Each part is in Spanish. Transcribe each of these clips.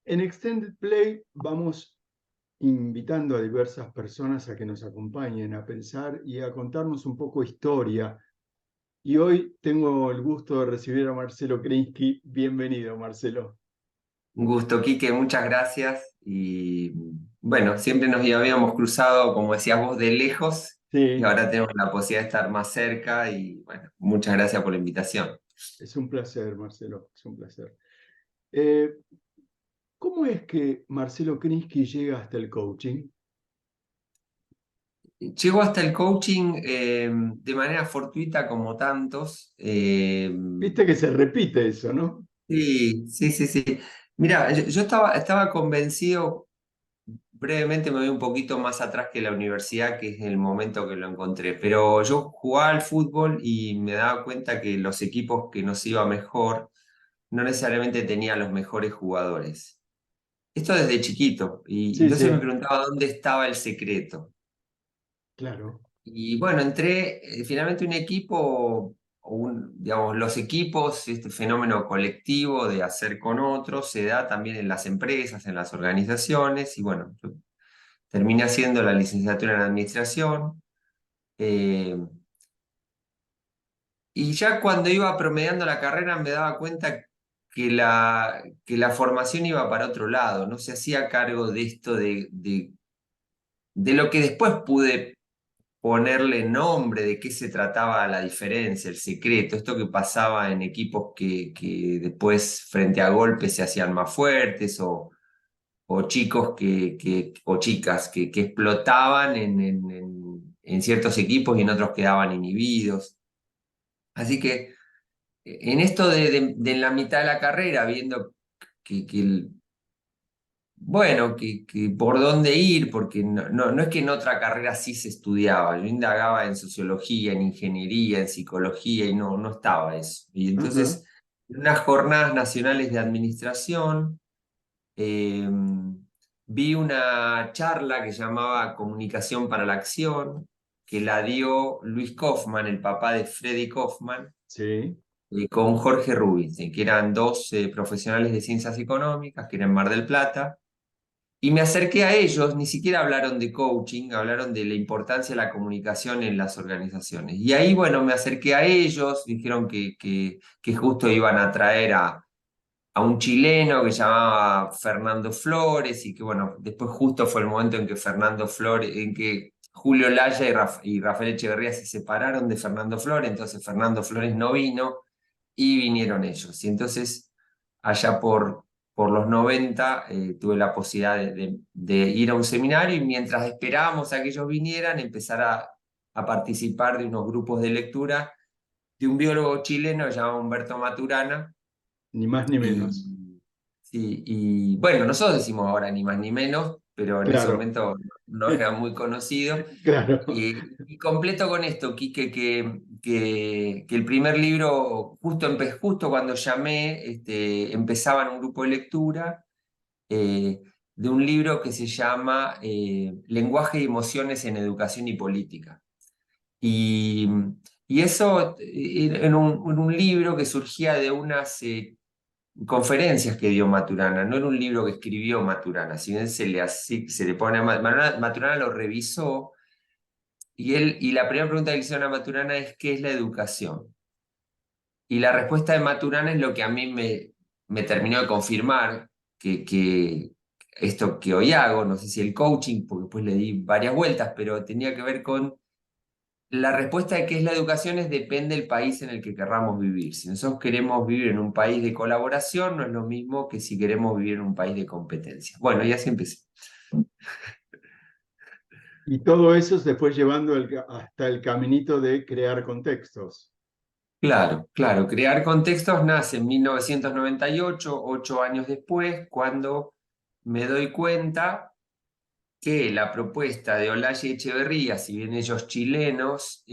En Extended Play vamos invitando a diversas personas a que nos acompañen a pensar y a contarnos un poco historia. Y hoy tengo el gusto de recibir a Marcelo Krinsky. Bienvenido, Marcelo. Un gusto, Quique, muchas gracias. Y bueno, siempre nos habíamos cruzado, como decías vos, de lejos y Sí, ahora tenemos la posibilidad de estar más cerca y bueno, muchas gracias por la invitación. es un placer, Marcelo, es un placer. Eh, ¿Cómo es que Marcelo Krinsky llega hasta el coaching? Llego hasta el coaching de manera fortuita como tantos. Viste que se repite eso, ¿no? Sí, sí, sí, sí. Mira, yo estaba convencido, brevemente me voy un poquito más atrás que la universidad, que es el momento que lo encontré, pero yo jugaba al fútbol y me daba cuenta que los equipos que nos iba mejor no necesariamente tenían los mejores jugadores. Esto desde chiquito, y Sí, entonces me sí, preguntaba dónde estaba el secreto. claro. Y bueno, entré finalmente un equipo, digamos, los equipos, este fenómeno colectivo de hacer con otros, se da también en las empresas, en las organizaciones, y bueno, yo terminé haciendo la licenciatura en administración. eh, y ya cuando iba promediando la carrera me daba cuenta que la formación iba para otro lado, no se hacía cargo de esto de lo que después pude ponerle nombre, de qué se trataba la diferencia, el secreto, esto que pasaba en equipos que después frente a golpes se hacían más fuertes o chicos o chicas que explotaban en ciertos equipos y en otros quedaban inhibidos. Así que en esto de la mitad de la carrera, viendo bueno, que por dónde ir, porque no es que en otra carrera sí se estudiaba, yo indagaba en sociología, en ingeniería, en psicología y no estaba eso. Y Ajá. entonces, en unas jornadas nacionales de administración, eh, vi una charla que se llamaba Comunicación para la Acción, que la dio Luis Kaufman, el papá de Freddy Kaufman, Sí. con Jorge Rubinstein, que eran dos profesionales de ciencias económicas, que eran en Mar del Plata. Y me acerqué a ellos, ni siquiera hablaron de coaching, hablaron de la importancia de la comunicación en las organizaciones. Y ahí, bueno, me acerqué a ellos, dijeron que justo iban a traer a un chileno que se llamaba Fernando Flores y que, bueno, después justo fue el momento en que Fernando Flores, en que Julio Laya y Rafael Echeverría se separaron de Fernando Flores, entonces Fernando Flores no vino y vinieron ellos. Y entonces, allá por los 90, tuve la posibilidad de ir a un seminario y mientras esperábamos a que ellos vinieran, empezar a participar de unos grupos de lectura de un biólogo chileno llamado Humberto Maturana. Ni más ni Y, menos. sí, y bueno, nosotros decimos ahora ni más ni menos, pero en ese Claro, momento no era muy conocido. claro. Y completo con esto, Quique, que el primer libro, justo cuando llamé, empezaban un grupo de lectura eh, de un libro que se llama Lenguaje y emociones en educación y política. Y, y eso en un libro que surgía de unas conferencias que dio Maturana, no era un libro que escribió Maturana, si bien se le pone a Maturana lo revisó y la primera pregunta que le hicieron a Maturana es ¿qué es la educación? Y la respuesta de Maturana es lo que a mí me terminó de confirmar que esto que hoy hago, no sé si el coaching, porque después le di varias vueltas, pero tenía que ver con la respuesta de qué es la educación es depende del país en el que querramos vivir. Si nosotros queremos vivir en un país de colaboración, no es lo mismo que si queremos vivir en un país de competencia. Bueno, y así empecé. Y todo eso se fue llevando hasta el caminito de crear contextos. Claro, claro. Crear contextos nace en 1998, 8 años después, cuando me doy cuenta que la propuesta de Olaya y Echeverría, si bien ellos chilenos,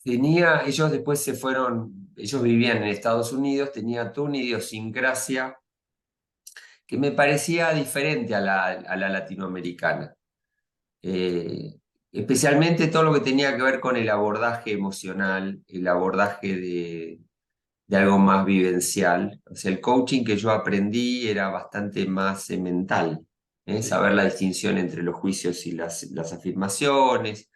ellos después se fueron, ellos vivían en Estados Unidos, tenía toda una idiosincrasia que me parecía diferente a la latinoamericana. Eh, Especialmente todo lo que tenía que ver con el abordaje emocional, el abordaje de algo más vivencial. O sea, el coaching que yo aprendí era bastante más mental, Sí. saber la distinción entre los juicios y las afirmaciones.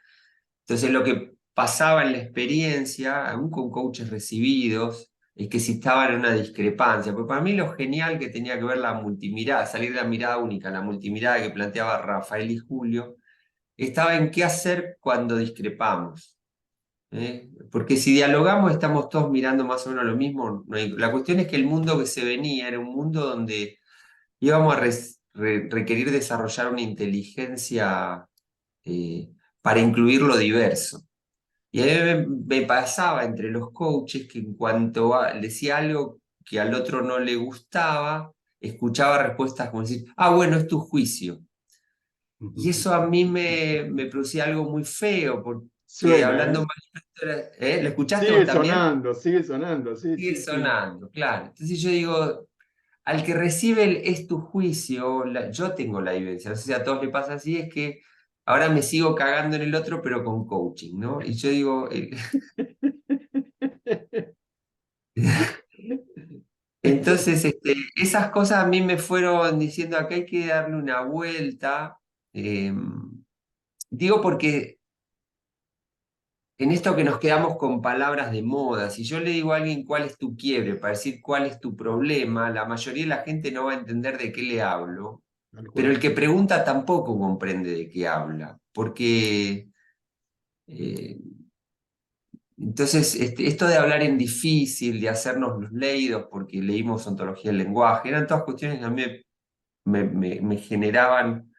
Entonces, lo que pasaba en la experiencia, aún con coaches recibidos, es que si estaban en una discrepancia, porque para mí lo genial que tenía que ver la multimirada, salir de la mirada única, la multimirada que planteaba Rafael y Julio, estaba en qué hacer cuando discrepamos. Porque si dialogamos estamos todos mirando más o menos lo mismo. La cuestión es que el mundo que se venía era un mundo donde íbamos a requerir desarrollar una inteligencia eh, para incluir lo diverso. Y a mí me pasaba entre los coaches que en cuanto decía algo que al otro no le gustaba, escuchaba respuestas como decir, ah, bueno, es tu juicio. Y eso a mí me producía algo muy feo, porque Suena, hablando ¿eh? mal, ¿lo escuchaste vos también? Sigue sonando, sí, Sigue sí, sí. sonando, claro. Entonces yo digo, al que recibe el es tu juicio, yo tengo la vivencia, no sé si a todos les pasa así, es que ahora me sigo cagando en el otro, pero con coaching, ¿no? Y yo digo, entonces esas cosas a mí me fueron diciendo acá hay que darle una vuelta. Digo porque en esto que nos quedamos con palabras de moda, si yo le digo a alguien cuál es tu quiebre para decir cuál es tu problema, la mayoría de la gente no va a entender de qué le hablo, Tal pero cual. el que pregunta tampoco comprende de qué habla, porque eh, entonces esto de hablar en difícil, de hacernos los leídos porque leímos ontología del lenguaje, eran todas cuestiones que a mí me generaban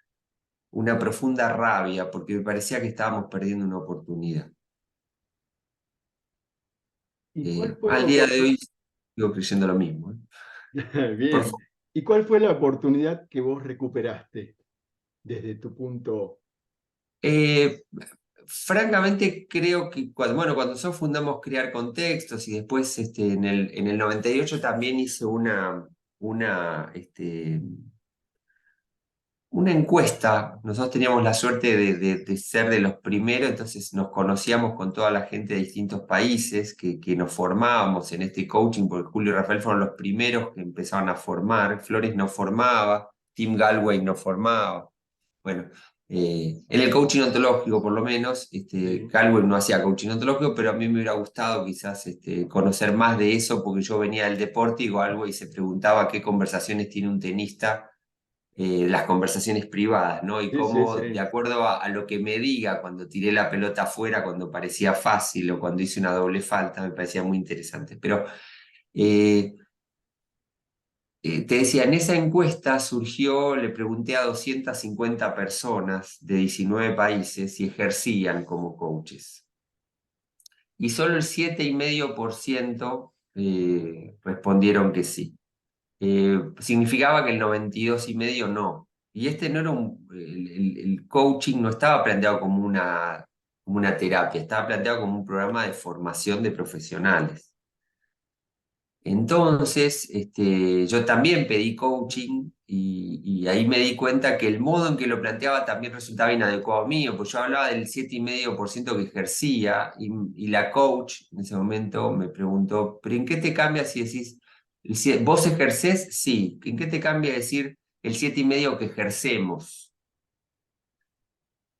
una profunda rabia porque me parecía que estábamos perdiendo una oportunidad. ¿Y cuál fue la Al día de hoy sigo creyendo lo mismo. Por Bien. favor. ¿Y cuál fue la oportunidad que vos recuperaste desde tu punto? Eh, Francamente creo que bueno, cuando nosotros fundamos Crear Contextos y después en el 98 también hice una, una encuesta. Nosotros teníamos la suerte de ser de los primeros, entonces nos conocíamos con toda la gente de distintos países que nos formábamos en este coaching, porque Julio y Rafael fueron los primeros que empezaron a formar. Flores no formaba, Tim Galway no formaba. Bueno, en el coaching ontológico, por lo menos, Sí, Galway no hacía coaching ontológico, pero a mí me hubiera gustado quizás conocer más de eso, porque yo venía del deporte y Galway se preguntaba qué conversaciones tiene un tenista, las conversaciones privadas, ¿no? Y sí, sí, cómo, de sí. acuerdo a lo que me diga, cuando tiré la pelota afuera, cuando parecía fácil o cuando hice una doble falta, me parecía muy interesante. Pero eh, te decía, en esa encuesta surgió, le pregunté a 250 personas de 19 países si ejercían como coaches. Y solo el 7,5% respondieron que sí. Significaba que el 92,5% no. Y este no era el coaching no estaba planteado como una terapia, estaba planteado como un programa de formación de profesionales. Entonces, yo también pedí coaching y ahí me di cuenta que el modo en que lo planteaba también resultaba inadecuado mío, pues yo hablaba del 7,5% que ejercía y la coach en ese momento me preguntó, ¿pero en qué te cambia si decís, vos ejercés? Sí, ¿en qué te cambia decir el 7,5% que ejercemos?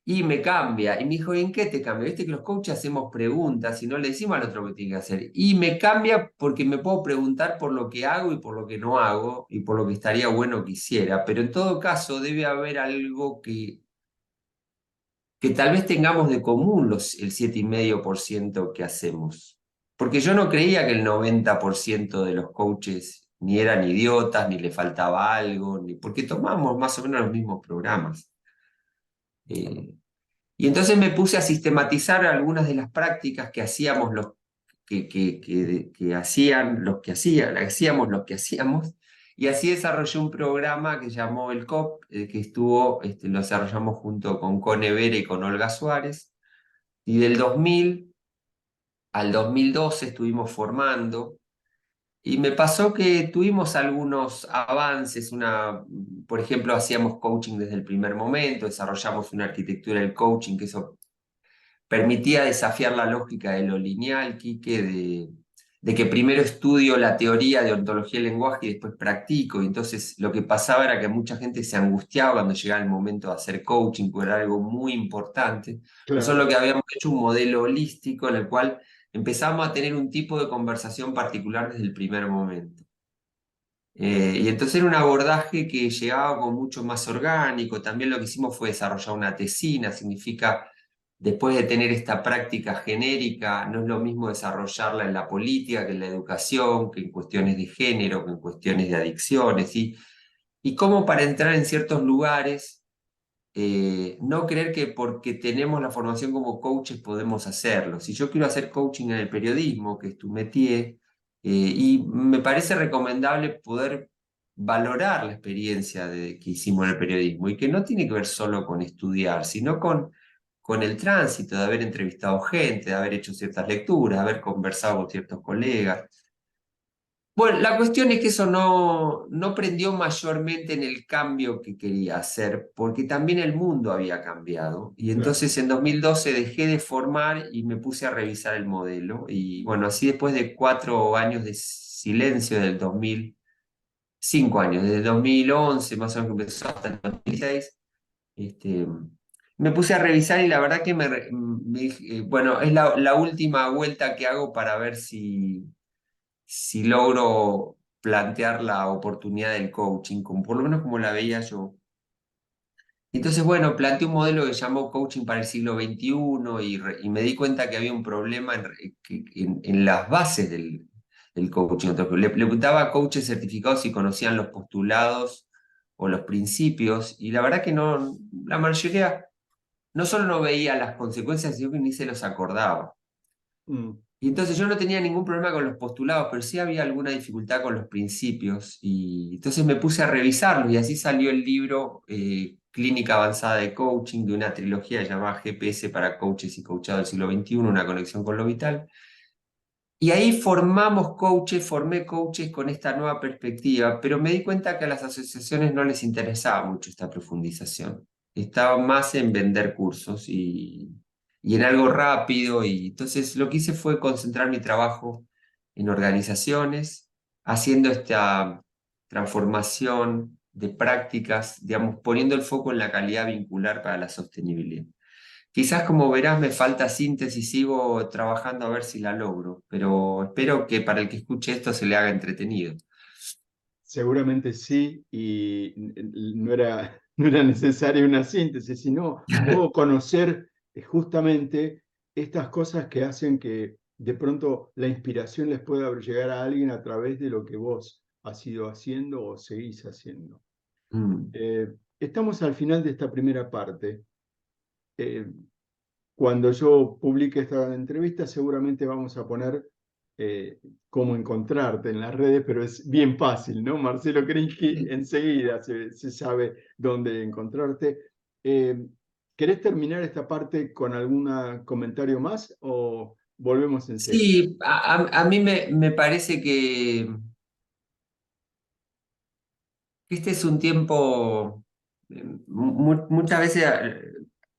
Y me cambia. Y me dijo, ¿y en qué te cambia? Viste que los coaches hacemos preguntas y no le decimos al otro que tiene que hacer. Y me cambia porque me puedo preguntar por lo que hago y por lo que no hago y por lo que estaría bueno que hiciera. Pero en todo caso debe haber algo que tal vez tengamos de común el 7,5% que hacemos. Porque yo no creía que el 90% de los coaches ni eran idiotas, ni le faltaba algo, ni porque tomamos más o menos los mismos programas. Eh, Y entonces me puse a sistematizar algunas de las prácticas que hacíamos que hacían los que hacían, hacíamos los que hacíamos, y así desarrollé un programa que llamó el COP, que lo desarrollamos junto con Cone Vera y con Olga Suárez, y del 2000 al 2012 estuvimos formando. Y me pasó que tuvimos algunos avances, por ejemplo, hacíamos coaching desde el primer momento, desarrollamos una arquitectura del coaching, que eso permitía desafiar la lógica de lo lineal, Quique, de que primero estudio la teoría de ontología del lenguaje y después practico. Y entonces lo que pasaba era que mucha gente se angustiaba cuando llegaba el momento de hacer coaching, porque era algo muy importante. Nosotros lo Claro. que habíamos hecho un modelo holístico en el cual empezamos a tener un tipo de conversación particular desde el primer momento. Y entonces era un abordaje que llegaba como mucho más orgánico. También lo que hicimos fue desarrollar una tesina, significa, después de tener esta práctica genérica, no es lo mismo desarrollarla en la política que en la educación, que en cuestiones de género, que en cuestiones de adicciones, ¿sí? Y cómo para entrar en ciertos lugares, no creer que porque tenemos la formación como coaches podemos hacerlo. Si yo quiero hacer coaching en el periodismo, que es tu métier, y me parece recomendable poder valorar la experiencia que hicimos en el periodismo y que no tiene que ver solo con estudiar, sino con el tránsito, de haber entrevistado gente, de haber hecho ciertas lecturas, de haber conversado con ciertos colegas. Bueno, la cuestión es que eso no prendió mayormente en el cambio que quería hacer, porque también el mundo había cambiado. Y Claro. entonces en 2012 dejé de formar y me puse a revisar el modelo. Y bueno, así después de 4 años de silencio del 2000, 5 años, desde el 2011 más o menos que empezó hasta el 2016, este, me puse a revisar y la verdad que bueno, es la última vuelta que hago para ver si logro plantear la oportunidad del coaching, como, por lo menos como la veía yo. Entonces, bueno, planteé un modelo que llamó Coaching para el siglo XXI y me di cuenta que había un problema en las bases del coaching. Entonces, le preguntaba a coaches certificados si conocían los postulados o los principios, y la verdad que no, la mayoría no solo no veía las consecuencias, sino que ni se los acordaba. Mm. Y entonces yo no tenía ningún problema con los postulados, pero sí había alguna dificultad con los principios. Y entonces me puse a revisarlos y así salió el libro Clínica Avanzada de Coaching, de una trilogía llamada GPS para Coaches y Coachados del siglo XXI, una conexión con lo vital. Y ahí formé coaches con esta nueva perspectiva, pero me di cuenta que a las asociaciones no les interesaba mucho esta profundización. Estaban más en vender cursos y en algo rápido. Y entonces lo que hice fue concentrar mi trabajo en organizaciones, haciendo esta transformación de prácticas, digamos, poniendo el foco en la calidad vincular para la sostenibilidad. Quizás como verás me falta síntesis, sigo trabajando a ver si la logro, pero espero que para el que escuche esto se le haga entretenido. Seguramente sí, y no era, no era necesaria una síntesis, sino un poco conocer justamente estas cosas que hacen que de pronto la inspiración les pueda llegar a alguien a través de lo que vos has ido haciendo o seguís haciendo. Mm. Eh, Estamos al final de esta primera parte. Eh, Cuando yo publique esta entrevista, seguramente vamos a poner cómo encontrarte en las redes, pero es bien fácil, ¿no? Marcelo Krinsky, enseguida se sabe dónde encontrarte. Eh, ¿Querés terminar esta parte con algún comentario más o volvemos enseguida? Sí, a mí me parece que este es un tiempo, muchas veces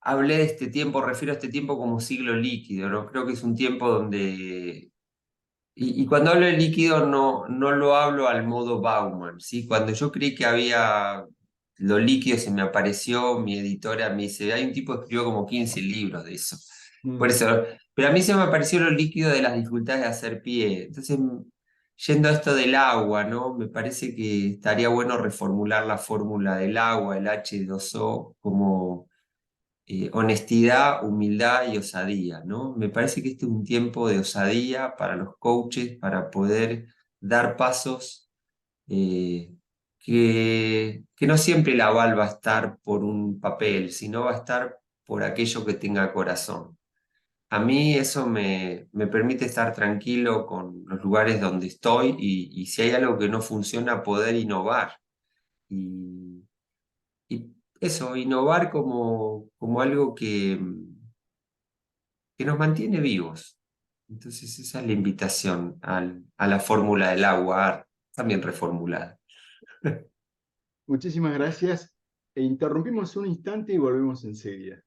hablé de este tiempo, refiero a este tiempo como siglo líquido, ¿no? Creo que es un tiempo donde y cuando hablo de líquido no lo hablo al modo Bauman, ¿sí? Cuando yo creí que había lo líquido, se me apareció mi editora, me dice, hay un tipo que escribió como 15 libros de eso. Por Mm. eso, pero a mí se me apareció lo líquido de las dificultades de hacer pie. Entonces, yendo a esto del agua, ¿no? Me parece que estaría bueno reformular la fórmula del agua, el H2O, como honestidad, humildad y osadía, ¿no? Me parece que este es un tiempo de osadía para los coaches, para poder dar pasos que no siempre la aval va a estar por un papel, sino va a estar por aquello que tenga corazón. A mí eso me permite estar tranquilo con los lugares donde estoy y si hay algo que no funciona, poder innovar. Y eso, innovar como algo que nos mantiene vivos. Entonces esa es la invitación a la fórmula del agua, también reformulada. Muchísimas gracias. E interrumpimos un instante y volvemos enseguida.